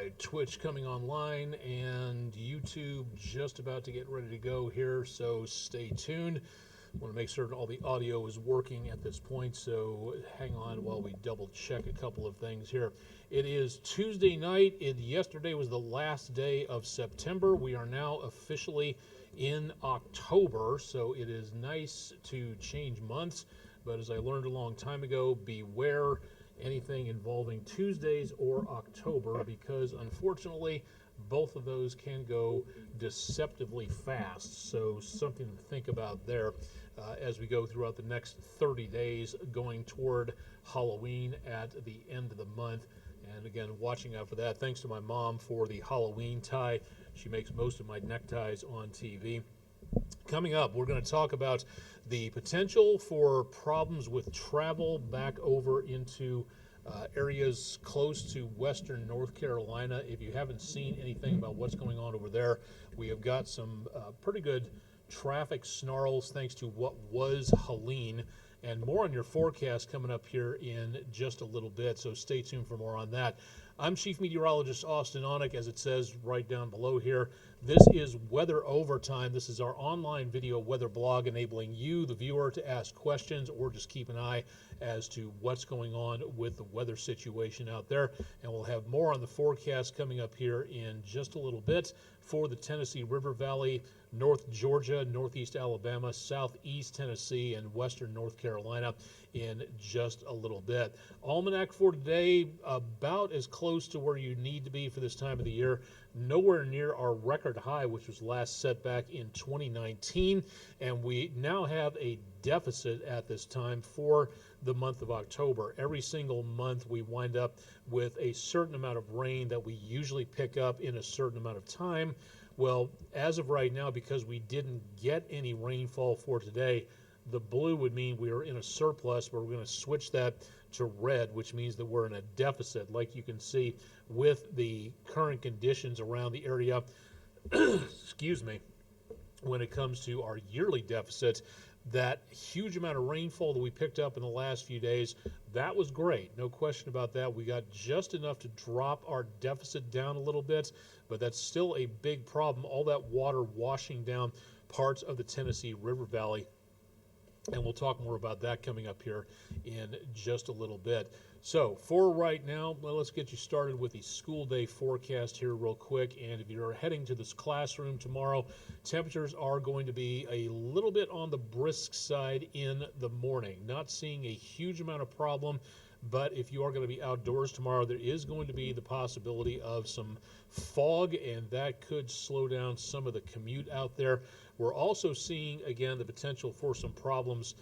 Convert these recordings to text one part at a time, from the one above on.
right, Twitch coming online and YouTube just about to get ready to go here, so stay tuned. I want to make certain all the audio is working at this point, so hang on while we double check a couple of things here. It is Tuesday night. Yesterday was the last day of September. We are now officially in October, so it is nice to change months, but as I learned a long time ago, beware anything involving Tuesdays or October, because unfortunately both of those can go deceptively fast. So something to think about there as we go throughout the next 30 days going toward Halloween at the end of the month. And again, watching out for that. Thanks to my mom for the Halloween tie. She makes most of my neckties on TV. Coming up, we're going to talk about the potential for problems with travel back over into areas close to western North Carolina. If you haven't seen anything about what's going on over there, we have got some pretty good traffic snarls thanks to what was Helene, and more on your forecast coming up here in just a little bit, so stay tuned for more on that. I'm Chief Meteorologist Austin Onick, as it says right down below here. This is Weather Overtime. This is our online video weather blog enabling you, the viewer, to ask questions or just keep an eye as to what's going on with the weather situation out there. And we'll have more on the forecast coming up here in just a little bit for the Tennessee River Valley, North Georgia, Northeast Alabama, Southeast Tennessee, and Western North Carolina in just a little bit. Almanac for today, about as close to where you need to be for this time of the year. Nowhere near our record high, which was last set back in 2019. And we now have a deficit at this time for the month of October. Every single month we wind up with a certain amount of rain that we usually pick up in a certain amount of time. Well, as of right now, because we didn't get any rainfall for today, the blue would mean we are in a surplus, but we're going to switch that to red, which means that we're in a deficit, like you can see with the current conditions around the area. Excuse me. When it comes to our yearly deficit, that huge amount of rainfall that we picked up in the last few days, that was great. No question about that. We got just enough to drop our deficit down a little bit, but that's still a big problem. All that water washing down parts of the Tennessee River Valley. And we'll talk more about that coming up here in just a little bit. So for right now, well, let's get you started with the school day forecast here real quick. And if you're heading to this classroom tomorrow, temperatures are going to be a little bit on the brisk side in the morning. Not seeing a huge amount of problem, but if you are going to be outdoors tomorrow, there is going to be the possibility of some fog, and that could slow down some of the commute out there. We're also seeing, again, the potential for some problems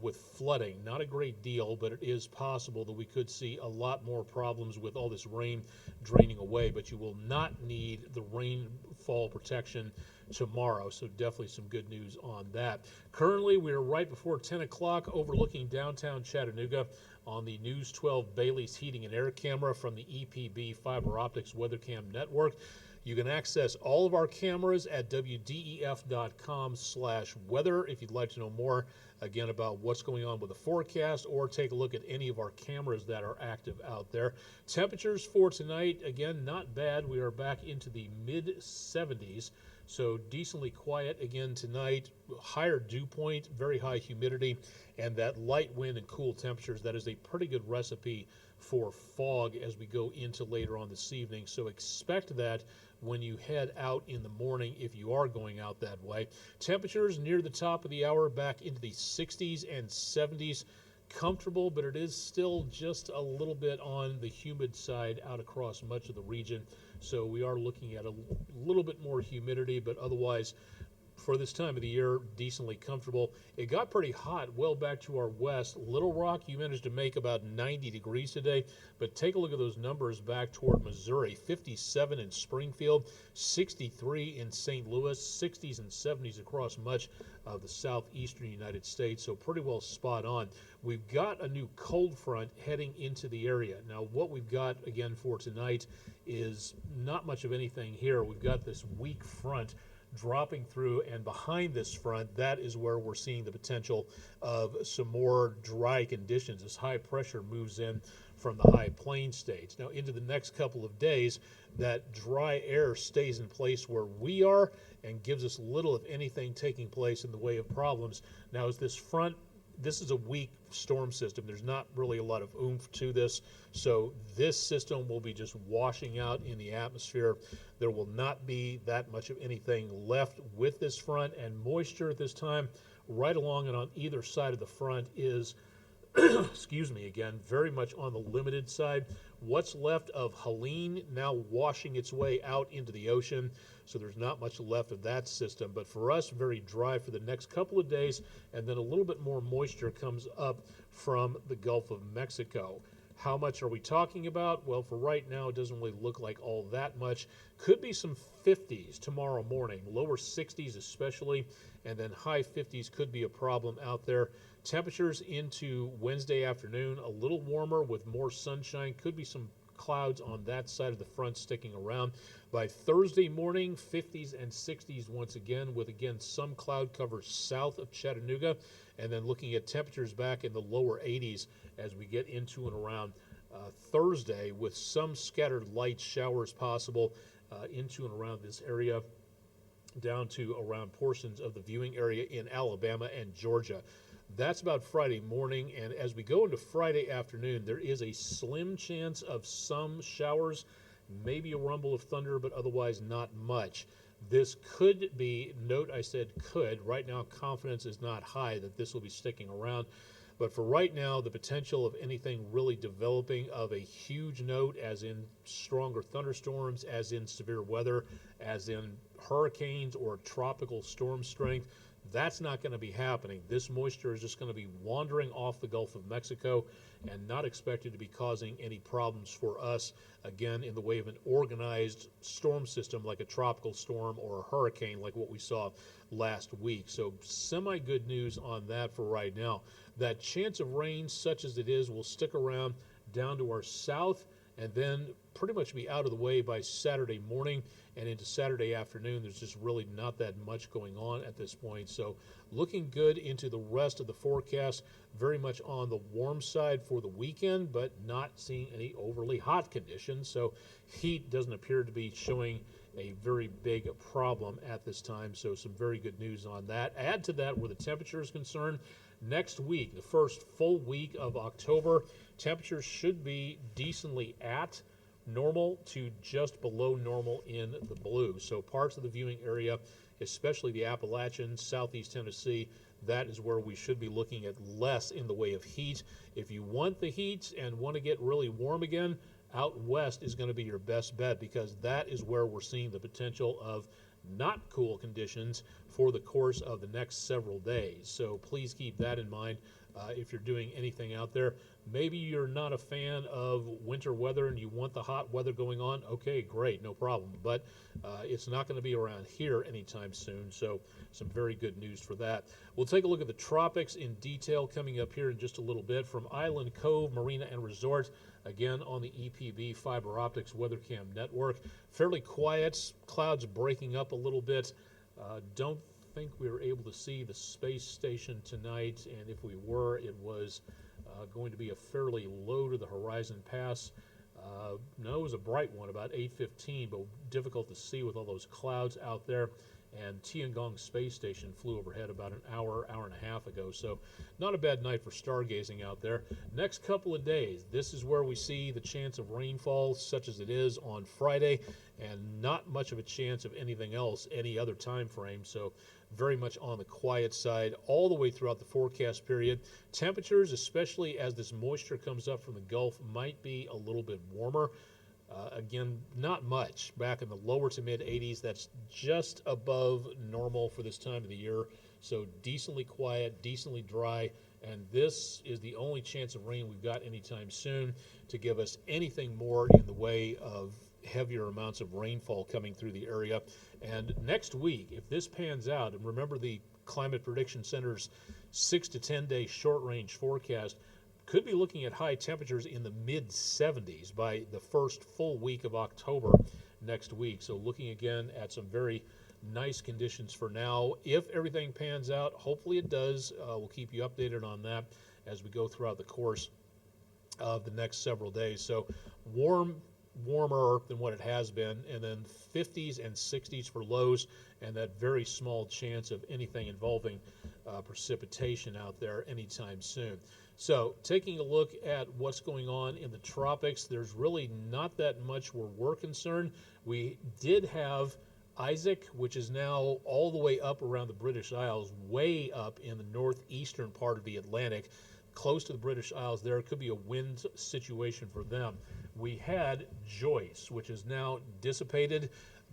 with flooding. Not a great deal, but it is possible that we could see a lot more problems with all this rain draining away, but you will not need the rainfall protection tomorrow, so definitely some good news on that. Currently, we are right before 10 o'clock overlooking downtown Chattanooga on the News 12 Bailey's Heating and Air Camera from the EPB Fiber Optics WeatherCam Network. You can access all of our cameras at wdef.com/weather if you'd like to know more, again, about what's going on with the forecast, or take a look at any of our cameras that are active out there. Temperatures for tonight, again, not bad. We are back into the mid-70s, so decently quiet again tonight. Higher dew point, very high humidity, and that light wind and cool temperatures. That is a pretty good recipe for fog as we go into later on this evening. So expect that when you head out in the morning if you are going out that way. Temperatures near the top of the hour back into the 60s and 70s. Comfortable, but it is still just a little bit on the humid side out across much of the region. So we are looking at a little bit more humidity, but otherwise, for this time of the year, decently comfortable. It got pretty hot well back to our west. Little Rock, you managed to make about 90 degrees today, but take a look at those numbers back toward Missouri. 57 in Springfield, 63 in St. Louis, 60s and 70s across much of the southeastern United States, so pretty well spot on. We've got a new cold front heading into the area. Now, what we've got, again, for tonight is not much of anything here. We've got this weak front dropping through, and behind this front, that is where we're seeing the potential of some more dry conditions as high pressure moves in from the high plain states. Now into the next couple of days, that dry air stays in place where we are and gives us little, if anything, taking place in the way of problems. Now as this front, this is a weak storm system. There's not really a lot of oomph to this. So this system will be just washing out in the atmosphere. There will not be that much of anything left with this front, and moisture at this time right along and on either side of the front is excuse me again, very much on the limited side. What's left of Helene now washing its way out into the ocean, so there's not much left of that system. But for us, very dry for the next couple of days, and then a little bit more moisture comes up from the Gulf of Mexico. How much are we talking about? Well, for right now, it doesn't really look like all that much. Could be some 50s tomorrow morning, lower 60s especially, and then high 50s could be a problem out there. Temperatures into Wednesday afternoon, a little warmer with more sunshine. Could be some clouds on that side of the front sticking around. By Thursday morning, 50s and 60s once again, with again some cloud cover south of Chattanooga, and then looking at temperatures back in the lower 80s as we get into and around Thursday, with some scattered light showers possible into and around this area, down to around portions of the viewing area in Alabama and Georgia. That's about Friday morning, and as we go into Friday afternoon, there is a slim chance of some showers, maybe a rumble of thunder, but otherwise not much. This could be, note I said could, right now confidence is not high that this will be sticking around, but for right now, the potential of anything really developing of a huge note, as in stronger thunderstorms, as in severe weather, as in hurricanes or tropical storm strength, that's not going to be happening. This moisture is just going to be wandering off the Gulf of Mexico and not expected to be causing any problems for us, again, in the way of an organized storm system like a tropical storm or a hurricane like what we saw last week. So semi-good news on that for right now. That chance of rain, such as it is, will stick around down to our south and then pretty much be out of the way by Saturday morning and into Saturday afternoon. There's just really not that much going on at this point. So looking good into the rest of the forecast, very much on the warm side for the weekend, but not seeing any overly hot conditions. So heat doesn't appear to be showing a very big problem at this time. So some very good news on that. Add to that where the temperature is concerned, next week, the first full week of October, temperatures should be decently at normal to just below normal in the blue. So parts of the viewing area, especially the Appalachians, southeast Tennessee, that is where we should be looking at less in the way of heat. If you want the heat and want to get really warm again, out west is going to be your best bet, because that is where we're seeing the potential of not cool conditions for the course of the next several days. So please keep that in mind if you're doing anything out there. Maybe you're not a fan of winter weather and you want the hot weather going on. Okay, great, no problem. But it's not going to be around here anytime soon. So some very good news for that. We'll take a look at the tropics in detail coming up here in just a little bit from Island Cove Marina and Resort, again on the EPB Fiber Optics WeatherCam network. Fairly quiet, clouds breaking up a little bit. Don't think we were able to see the space station tonight, and if we were, it was going to be a fairly low to the horizon pass. No, it was a bright one, about 8:15, but difficult to see with all those clouds out there. And Tiangong Space Station flew overhead about an hour, hour and a half ago. So not a bad night for stargazing out there. Next couple of days, this is where we see the chance of rainfall, such as it is on Friday, and not much of a chance of anything else any other time frame. So very much on the quiet side all the way throughout the forecast period. Temperatures, especially as this moisture comes up from the Gulf, might be a little bit warmer. Again, not much. Back in the lower to mid 80s, that's just above normal for this time of the year. So decently quiet, decently dry, and this is the only chance of rain we've got anytime soon to give us anything more in the way of heavier amounts of rainfall coming through the area. And next week, if this pans out, and remember the Climate Prediction Center's 6 to 10 day short range forecast, could be looking at high temperatures in the mid-70s by the first full week of October next week. So looking again at some very nice conditions for now. If everything pans out, hopefully it does. We'll keep you updated on that as we go throughout the course of the next several days. So warmer than what it has been, and then 50s and 60s for lows, and that very small chance of anything involving precipitation out there anytime soon. So taking a look at what's going on in the tropics, there's really not that much where we're concerned. We did have Isaac, which is now all the way up around the British Isles, way up in the northeastern part of the Atlantic, close to the British Isles. There could be a wind situation for them. We had Joyce, which is now dissipated.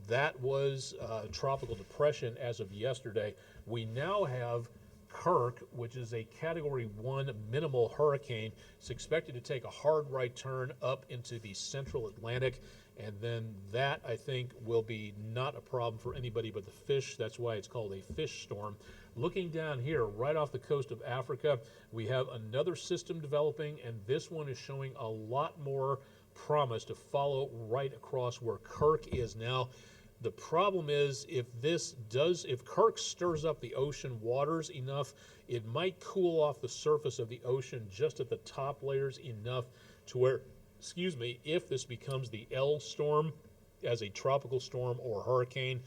That was tropical depression as of yesterday. We now have Kirk, which is a Category 1 minimal hurricane. It's expected to take a hard right turn up into the central Atlantic, and then that, I think, will be not a problem for anybody but the fish. That's why it's called a fish storm. Looking down here, right off the coast of Africa, we have another system developing, and this one is showing a lot more promise to follow right across where Kirk is now. The problem is, if Kirk stirs up the ocean waters enough, it might cool off the surface of the ocean just at the top layers enough to where, if this becomes the L storm as a tropical storm or hurricane,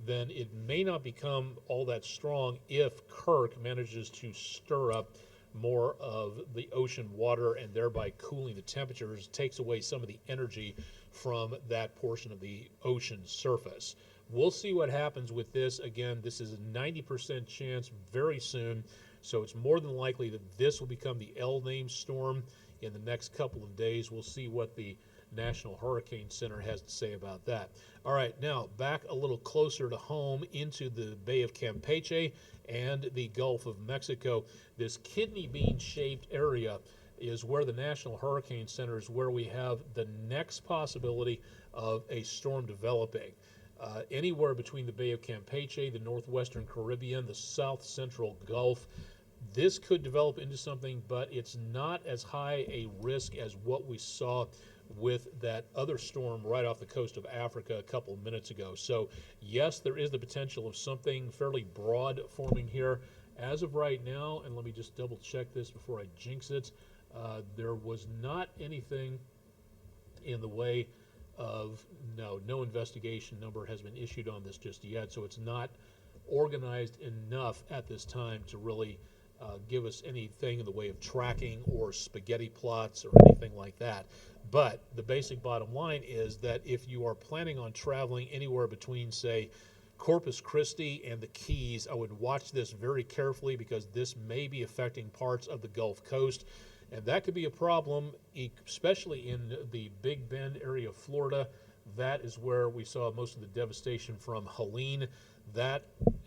then it may not become all that strong if Kirk manages to stir up more of the ocean water and thereby cooling the temperatures, takes away some of the energy from that portion of the ocean surface. We'll see what happens with this. Again, this is a 90% chance very soon, so it's more than likely that this will become the L name storm in the next couple of days. We'll see what the National Hurricane Center has to say about that. All right, now back a little closer to home into the Bay of Campeche and the Gulf of Mexico. This kidney bean shaped area is where the National Hurricane Center is, where we have the next possibility of a storm developing. Anywhere between the Bay of Campeche, the northwestern Caribbean, the south central Gulf, this could develop into something, but it's not as high a risk as what we saw with that other storm right off the coast of Africa a couple of minutes ago. So yes, there is the potential of something fairly broad forming here. As of right now, and let me just double check this before I jinx it, there was not anything in the way of, no investigation number has been issued on this just yet, so it's not organized enough at this time to really give us anything in the way of tracking or spaghetti plots or anything like that. But the basic bottom line is that if you are planning on traveling anywhere between, say, Corpus Christi and the Keys, I would watch this very carefully because this may be affecting parts of the Gulf Coast, and that could be a problem, especially in the Big Bend area of Florida. That is where we saw most of the devastation from Helene. That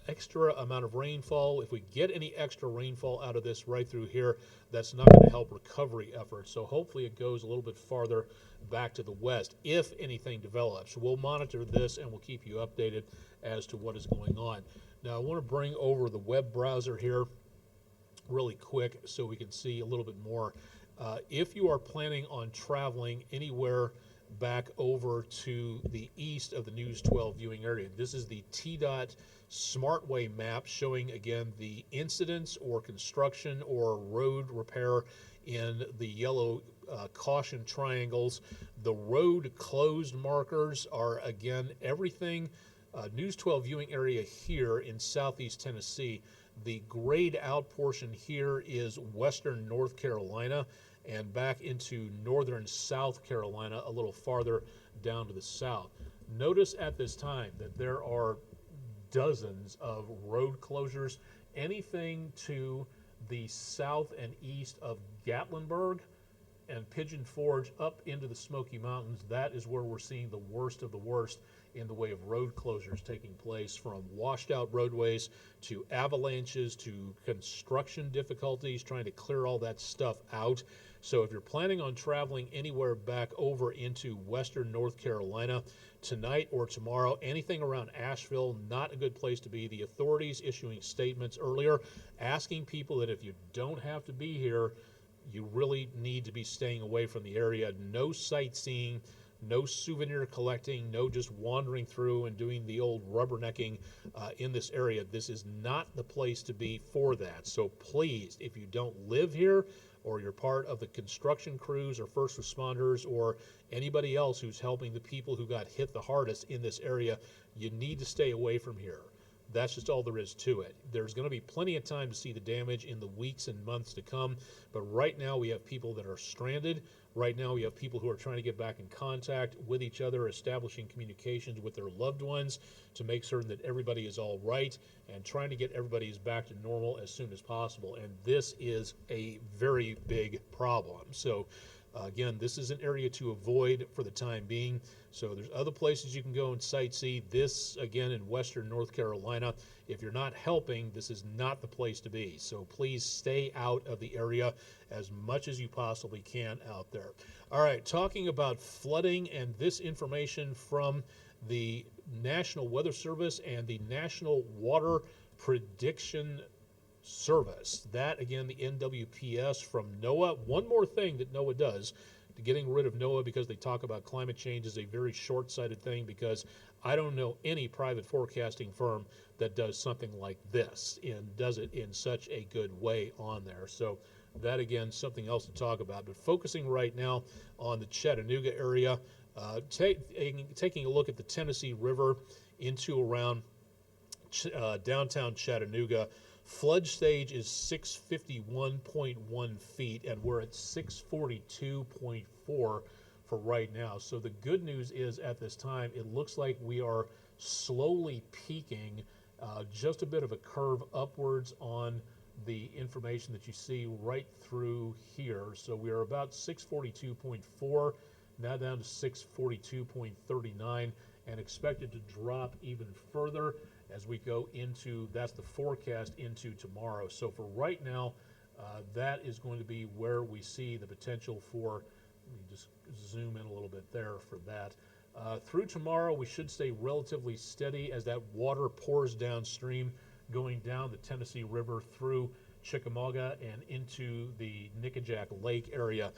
extra amount of rainfall, if we get any extra rainfall out of this right through here, that's not going to help recovery efforts. So hopefully it goes a little bit farther back to the west if anything develops. We'll monitor this and we'll keep you updated as to what is going on. Now I want to bring over the web browser here really quick so we can see a little bit more. If you are planning on traveling anywhere back over to the east of the News 12 viewing area, this is the TDOT SmartWay map showing, again, the incidents or construction or road repair in the yellow caution triangles. The road closed markers are, again, everything News 12 viewing area here in southeast Tennessee. The grayed out portion here is western North Carolina and back into northern South Carolina, a little farther down to the south. Notice at this time that there are dozens of road closures. Anything to the south and east of Gatlinburg and Pigeon Forge up into the Smoky Mountains, that is where we're seeing the worst of the worst in the way of road closures taking place, from washed out roadways to avalanches to construction difficulties, trying to clear all that stuff out. So if you're planning on traveling anywhere back over into western North Carolina tonight or tomorrow, anything around Asheville, not a good place to be. The authorities issuing statements earlier asking people that if you don't have to be here, you really need to be staying away from the area. No sightseeing, no souvenir collecting, no just wandering through and doing the old rubbernecking in this area. This is not the place to be for that. So please, if you don't live here, or you're part of the construction crews or first responders or anybody else who's helping the people who got hit the hardest in this area, you need to stay away from here. That's just all there is to it. There's going to be plenty of time to see the damage in the weeks and months to come, but right now we have people that are stranded. Right now we have people who are trying to get back in contact with each other, establishing communications with their loved ones to make certain that everybody is all right, and trying to get everybody back to normal as soon as possible. And this is a very big problem. So again, this is an area to avoid for the time being. So there's other places you can go and sightsee. This, again, in western North Carolina, if you're not helping, this is not the place to be. So please stay out of the area as much as you possibly can out there. All right, talking about flooding and this information from the National Weather Service and the National Water Prediction Service. That, again, the NWPS from NOAA. One more thing that NOAA does to getting rid of NOAA, because they talk about climate change, is a very short-sighted thing, because I don't know any private forecasting firm that does something like this and does it in such a good way on there. So that, again, something else to talk about. But focusing right now on the Chattanooga area, taking a look at the Tennessee River into around downtown Chattanooga. Flood stage is 651.1 feet, and we're at 642.4 for right now. So the good news is, at this time, it looks like we are slowly peaking, just a bit of a curve upwards on the information that you see right through here. So we are about 642.4, now down to 642.39, and expected to drop even further as we go into, that's the forecast, into tomorrow. So for right now, that is going to be where we see the potential for, let me just zoom in a little bit there for that. Through tomorrow, we should stay relatively steady as that water pours downstream, going down the Tennessee River through Chickamauga and into the Nickajack Lake area.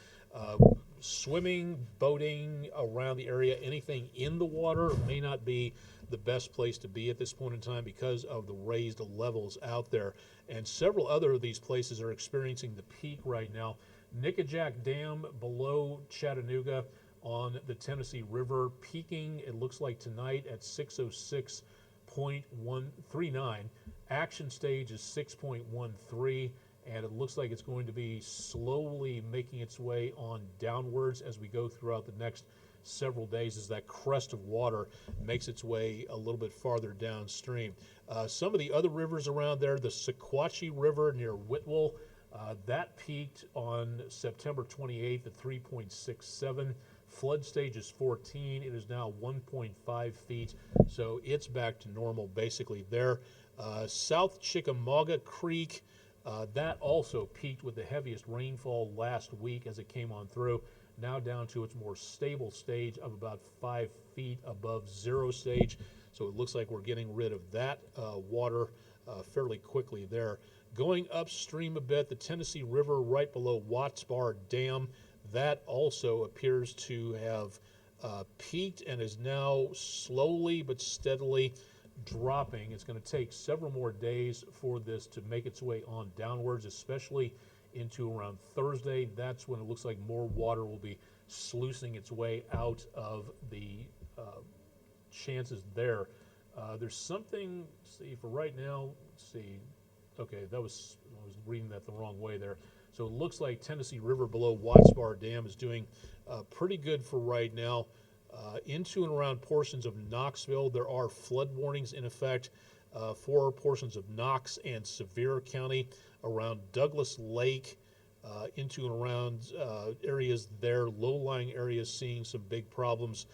Swimming, boating around the area, anything in the water may not be the best place to be at this point in time because of the raised levels out there. And several other of these places are experiencing the peak right now. Nickajack Dam below Chattanooga on the Tennessee River, peaking, it looks like tonight, at 606.139. Action stage is 6.13, and it looks like it's going to be slowly making its way on downwards as we go throughout the next several days, as that crest of water makes its way a little bit farther downstream. Some of the other rivers around there, the Sequatchie River near Whitwell, that peaked on September 28th at 3.67. Flood stage is 14. It is now 1.5 feet, so it's back to normal basically there. South Chickamauga Creek, that also peaked with the heaviest rainfall last week as it came on through. Now down to its more stable stage of about 5 feet above zero stage. So it looks like we're getting rid of that water fairly quickly there. Going upstream a bit, the Tennessee River right below Watts Bar Dam, that also appears to have peaked and is now slowly but steadily dropping. It's going to take several more days for this to make its way on downwards, especially into around Thursday. That's when it looks like more water will be sluicing its way out of the chances there. There's something, see, for right now, let's see, okay, I was reading that the wrong way there. So it looks like Tennessee River below Watts Bar Dam is doing pretty good for right now. Into and around portions of Knoxville, there are flood warnings in effect for portions of Knox and Sevier County, around Douglas Lake, into and around areas there, low-lying areas seeing some big problems.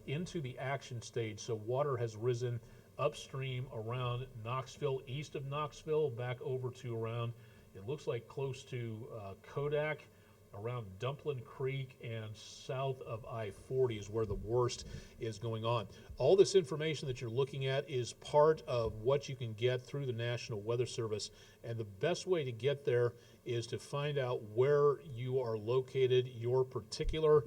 Into the action stage, so water has risen upstream around Knoxville, east of Knoxville, back over to around, it looks like close to Kodak, around Dumplin Creek, and south of I-40 is where the worst is going on. All this information that you're looking at is part of what you can get through the National Weather Service, and the best way to get there is to find out where you are located, your particular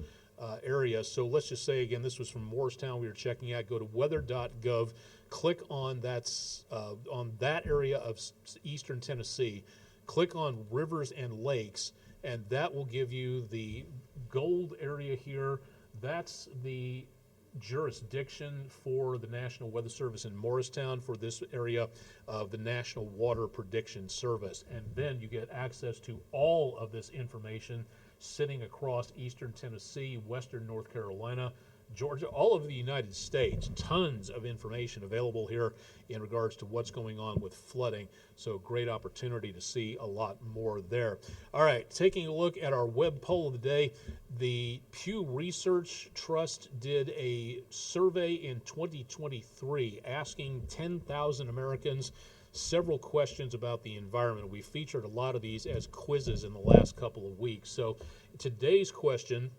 area. So let's just say, again, this was from Morristown we were checking out. Go to weather.gov, click on that area of eastern Tennessee, click on rivers and lakes, and that will give you the gold area here. That's the jurisdiction for the National Weather Service in Morristown for this area of the National Water Prediction Service. And then you get access to all of this information sitting across eastern Tennessee, western North Carolina, Georgia, all over the United States. Tons of information available here in regards to what's going on with flooding. So great opportunity to see a lot more there. All right, taking a look at our web poll of the day, the Pew Research Trust did a survey in 2023 asking 10,000 Americans several questions about the environment. We featured a lot of these as quizzes in the last couple of weeks. So today's question: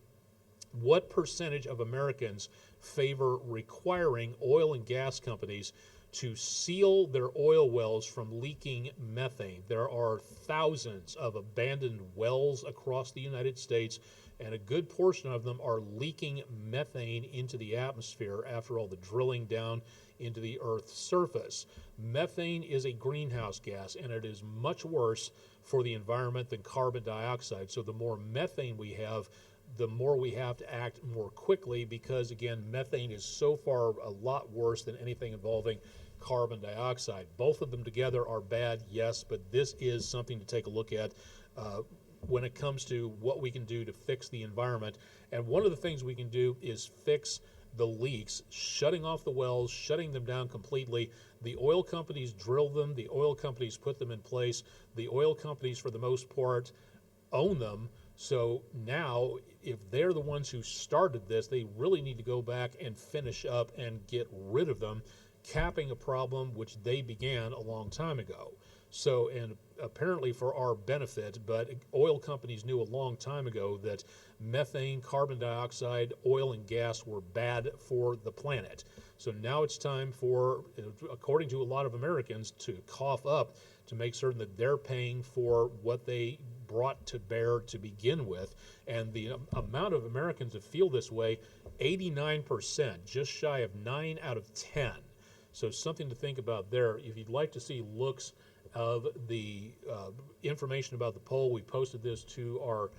what percentage of Americans favor requiring oil and gas companies to seal their oil wells from leaking methane? There are thousands of abandoned wells across the United States, and a good portion of them are leaking methane into the atmosphere after all the drilling down into the Earth's surface. Methane is a greenhouse gas, and it is much worse for the environment than carbon dioxide. So the more methane we have, the more we have to act more quickly, because again, methane is so far a lot worse than anything involving carbon dioxide. Both of them together are bad, yes, but this is something to take a look at when it comes to what we can do to fix the environment. And one of the things we can do is fix the leaks, shutting off the wells, shutting them down completely. The oil companies drill them, the oil companies put them in place, the oil companies for the most part own them. So now, if they're the ones who started this, they really need to go back and finish up and get rid of them, capping a problem which they began a long time ago. So, and apparently for our benefit, but oil companies knew a long time ago that methane, carbon dioxide, oil and gas were bad for the planet. So now it's time for, according to a lot of Americans, to cough up to make certain that they're paying for what they brought to bear to begin with. And the amount of Americans that feel this way, 89%, just shy of 9 out of 10. So something to think about there. If you'd like to see looks of the information about the poll, we posted this to our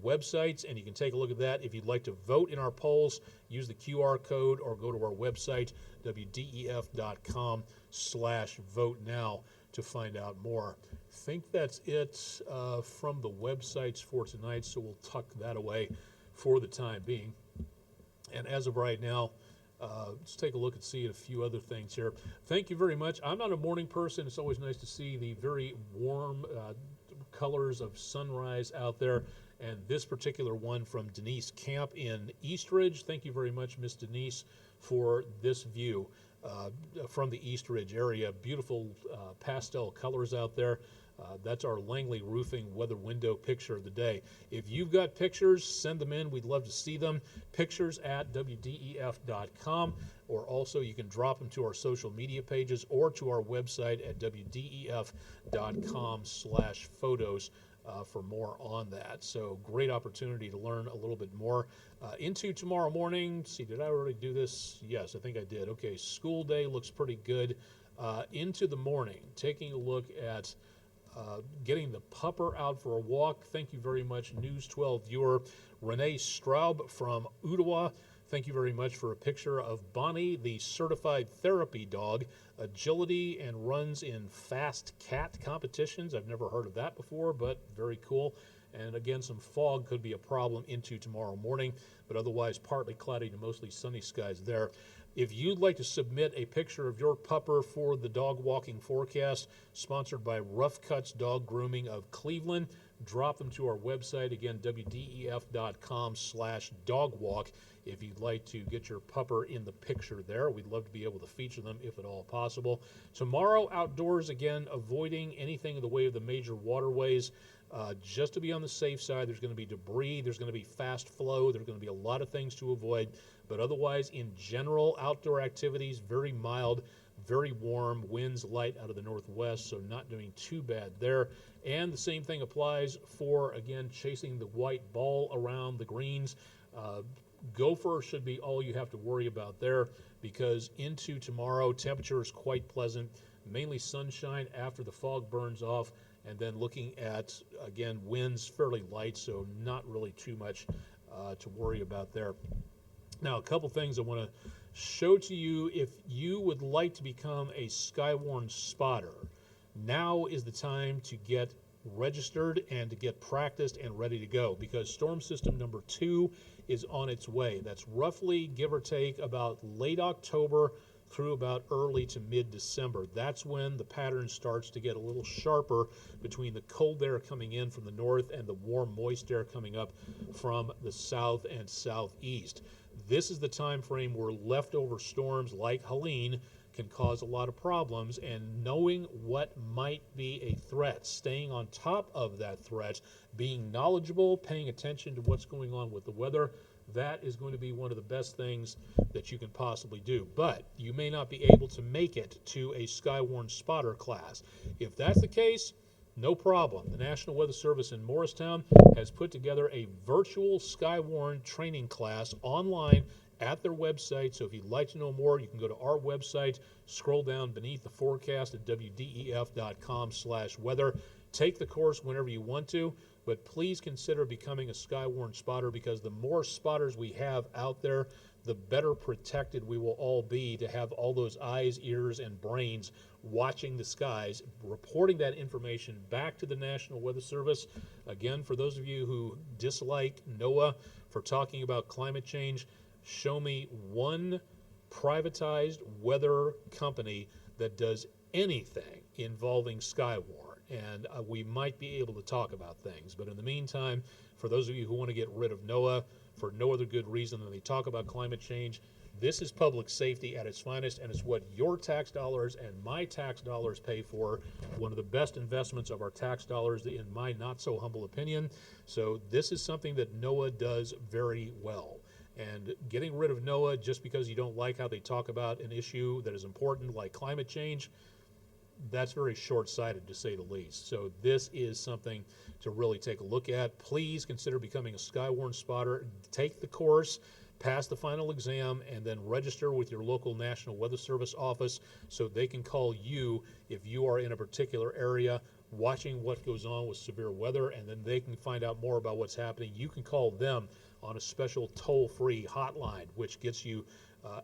websites, and you can take a look at that. If you'd like to vote in our polls, use the QR code or go to our website, wdef.com/vote now, to find out more. I think that's it from the websites for tonight, so we'll tuck that away for the time being. And as of right now, let's take a look and see a few other things here. Thank you very much. I'm not a morning person. It's always nice to see the very warm colors of sunrise out there. And this particular one from Denise Camp in Eastridge. Thank you very much, Miss Denise, for this view from the Eastridge area. Beautiful pastel colors out there. That's our Langley Roofing weather window picture of the day. If you've got pictures, send them in. We'd love to see them. Pictures at WDEF.com, or also you can drop them to our social media pages or to our website at WDEF.com/photos for more on that. So great opportunity to learn a little bit more into tomorrow morning. Let's see, did I already do this? Yes, I think I did. Okay, school day looks pretty good. Into the morning, taking a look at getting the pupper out for a walk. Thank you very much, News 12 viewer Renee Straub from Ottawa. Thank you very much for a picture of Bonnie, the certified therapy dog, agility and runs in fast cat competitions. I've never heard of that before, but very cool. And again, some fog could be a problem into tomorrow morning, but otherwise partly cloudy to mostly sunny skies there. If you'd like to submit a picture of your pupper for the dog walking forecast, sponsored by Rough Cuts Dog Grooming of Cleveland, drop them to our website, again, WDEF.com/dogwalk, if you'd like to get your pupper in the picture there. We'd love to be able to feature them if at all possible. Tomorrow, outdoors, again, avoiding anything in the way of the major waterways. Just to be on the safe side, there's going to be debris, there's going to be fast flow, there's going to be a lot of things to avoid. But otherwise, in general, outdoor activities, very mild, very warm, winds light out of the northwest, so not doing too bad there. And the same thing applies for, again, chasing the white ball around the greens. Gopher should be all you have to worry about there, because into tomorrow, temperature is quite pleasant, mainly sunshine after the fog burns off, and then looking at, again, winds fairly light, so not really too much to worry about there. Now, a couple things I want to show to you. If you would like to become a Skywarn spotter, now is the time to get registered and to get practiced and ready to go, because storm system number 2 is on its way. That's roughly, give or take, about late October through about early to mid-December. That's when the pattern starts to get a little sharper between the cold air coming in from the north and the warm, moist air coming up from the south and southeast. This is the time frame where leftover storms like Helene can cause a lot of problems, and knowing what might be a threat, staying on top of that threat, being knowledgeable, paying attention to what's going on with the weather, that is going to be one of the best things that you can possibly do. But you may not be able to make it to a Skywarn spotter class. If that's the case, no problem. The National Weather Service in Morristown has put together a virtual Skywarn training class online at their website. So if you'd like to know more, you can go to our website, scroll down beneath the forecast at wdef.com/weather. Take the course whenever you want to, but please consider becoming a Skywarn spotter, because the more spotters we have out there, the better protected we will all be to have all those eyes, ears, and brains watching the skies, reporting that information back to the National Weather Service. Again, for those of you who dislike NOAA for talking about climate change, show me one privatized weather company that does anything involving Skywarn, and we might be able to talk about things. But in the meantime, for those of you who want to get rid of NOAA for no other good reason than they talk about climate change, this is public safety at its finest, and it's what your tax dollars and my tax dollars pay for. One of the best investments of our tax dollars, in my not so humble opinion. So this is something that NOAA does very well. And getting rid of NOAA just because you don't like how they talk about an issue that is important like climate change, that's very short-sighted, to say the least. So this is something to really take a look at. Please consider becoming a Skywarn spotter. Take the course, pass the final exam, and then register with your local National Weather Service office so they can call you if you are in a particular area watching what goes on with severe weather, and then they can find out more about what's happening. You can call them on a special toll-free hotline, which gets you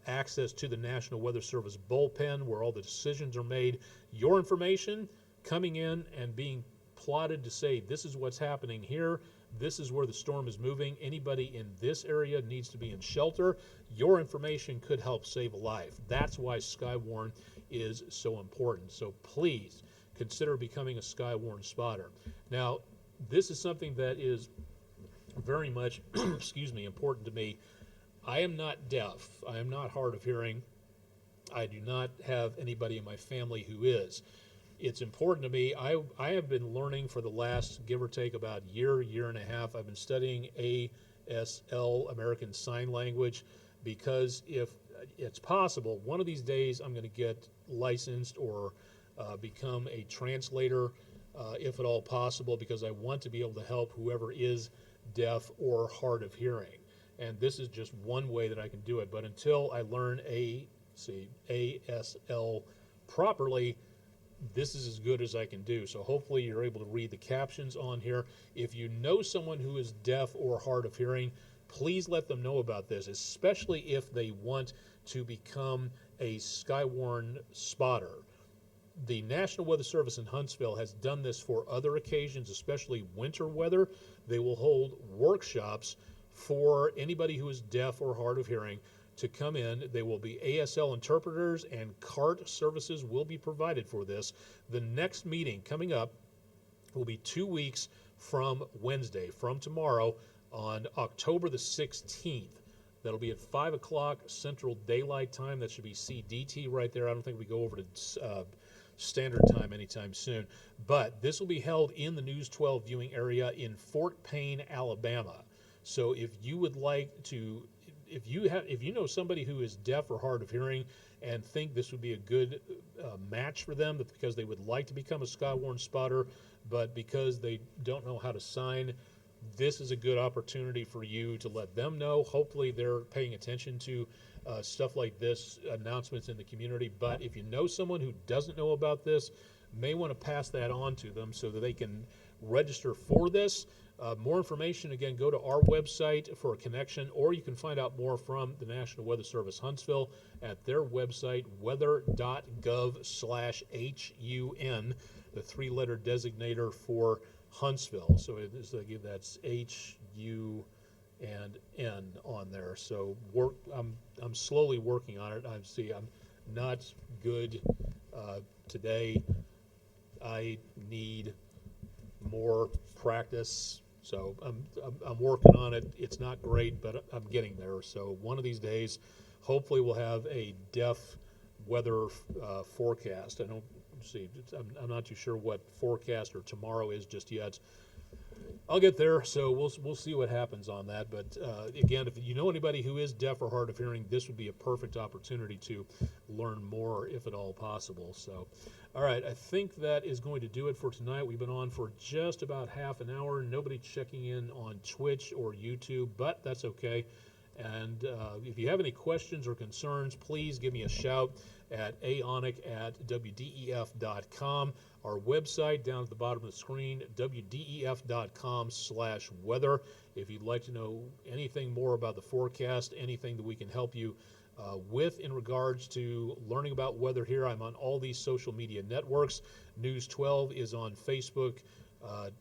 access to the National Weather Service bullpen where all the decisions are made. Your information coming in and being plotted to say, this is what's happening here, this is where the storm is moving, anybody in this area needs to be in shelter. Your information could help save a life. That's why Skywarn is so important. So please consider becoming a Skywarn spotter. Now, this is something that is very much excuse me, important to me. I am not deaf. I am not hard of hearing. I do not have anybody in my family who is. It's important to me. I have been learning for the last, give or take, about year and a half. I've been studying ASL, American Sign Language, because if it's possible, one of these days I'm going to get licensed or become a translator, if at all possible, because I want to be able to help whoever is deaf or hard of hearing. And this is just one way that I can do it. But until I learn ASL properly, this is as good as I can do. So hopefully you're able to read the captions on here. If you know someone who is deaf or hard of hearing, please let them know about this, especially if they want to become a Skywarn spotter. The National Weather Service in Huntsville has done this for other occasions, especially winter weather. They will hold workshops for anybody who is deaf or hard of hearing to come in. They will be ASL interpreters, and CART services will be provided for this. The next meeting coming up will be 2 weeks from Wednesday, from tomorrow, on October the 16th. That'll be at 5 o'clock Central Daylight Time. That should be CDT right there. I don't think we go over to Standard Time anytime soon. But this will be held in the News 12 viewing area in Fort Payne, Alabama. So if you would like to, if you know somebody who is deaf or hard of hearing and think this would be a good match for them, because they would like to become a Skywarn spotter, but because they don't know how to sign, this is a good opportunity for you to let them know. Hopefully they're paying attention to stuff like this, announcements in the community. But if you know someone who doesn't know about this, may want to pass that on to them so that they can register for this. More information, again, go to our website for a connection, or you can find out more from the National Weather Service Huntsville at their website, weather.gov/HUN, the three-letter designator for Huntsville. So it is, that's HU and N on there. So I'm slowly working on it. I'm not good today. I need more practice. So I'm working on it. It's not great, but I'm getting there. So one of these days, hopefully we'll have a def weather forecast. I'm not too sure what forecast or tomorrow is just yet. I'll get there, so we'll see what happens on that. But again, if you know anybody who is deaf or hard of hearing, this would be a perfect opportunity to learn more, if at all possible. So, all right, I think that is going to do it for tonight. We've been on for just about half an hour. Nobody checking in on Twitch or YouTube, but that's okay. And if you have any questions or concerns, please give me a shout at aonic@wdef.com. Our website down at the bottom of the screen, wdef.com/weather. If you'd like to know anything more about the forecast, anything that we can help you with in regards to learning about weather here, I'm on all these social media networks. News 12 is on Facebook,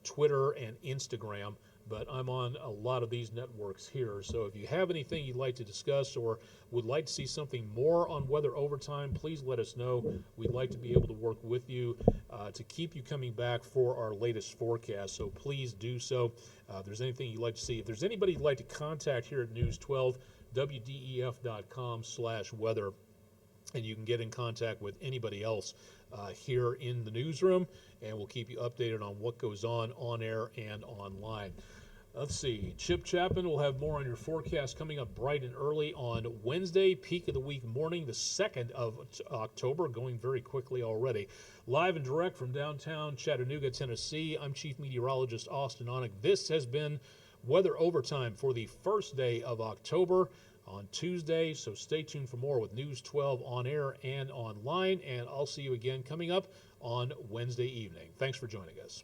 Twitter, and Instagram. But I'm on a lot of these networks here. So if you have anything you'd like to discuss or would like to see something more on weather overtime, please let us know. We'd like to be able to work with you to keep you coming back for our latest forecast. So please do so. If there's anything you'd like to see, if there's anybody you'd like to contact here at News 12, wdef.com/weather. And you can get in contact with anybody else here in the newsroom, and we'll keep you updated on what goes on air and online. Let's see. Chip Chapman will have more on your forecast coming up bright and early on Wednesday, peak of the week morning, the 2nd of October, going very quickly already. Live and direct from downtown Chattanooga, Tennessee, I'm Chief Meteorologist Austin Onek. This has been Weather Overtime for the first day of October on Tuesday, so stay tuned for more with News 12 on air and online, and I'll see you again coming up on Wednesday evening. Thanks for joining us.